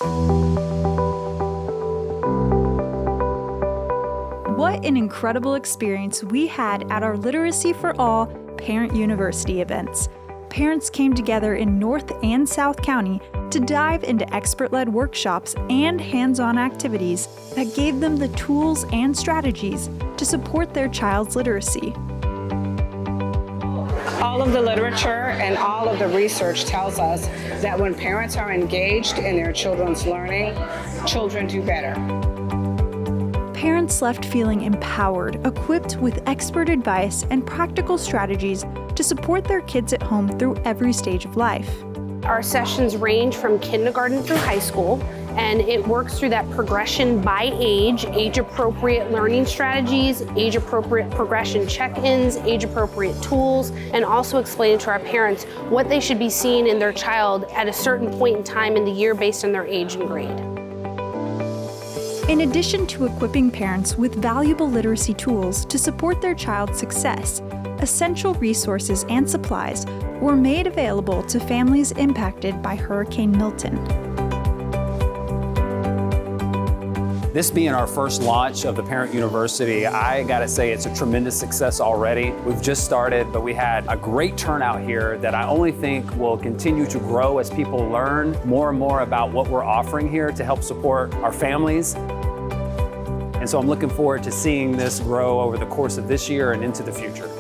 What an incredible experience we had at our Literacy for All Parent University events. Parents came together in North and South County to dive into expert-led workshops and hands-on activities that gave them the tools and strategies to support their child's literacy. All of the literature and all of the research tells us that when parents are engaged in their children's learning, children do better. Parents left feeling empowered, equipped with expert advice and practical strategies to support their kids at home through every stage of life. Our sessions range from kindergarten through high school, and it works through that progression by age-appropriate learning strategies, age-appropriate progression check-ins, age-appropriate tools, and also explaining to our parents what they should be seeing in their child at a certain point in time in the year based on their age and grade. In addition to equipping parents with valuable literacy tools to support their child's success, essential resources and supplies were made available to families impacted by Hurricane Milton. This being our first launch of the Parent University, I gotta say it's a tremendous success already. We've just started, but we had a great turnout here that I only think will continue to grow as people learn more and more about what we're offering here to help support our families. And so I'm looking forward to seeing this grow over the course of this year and into the future.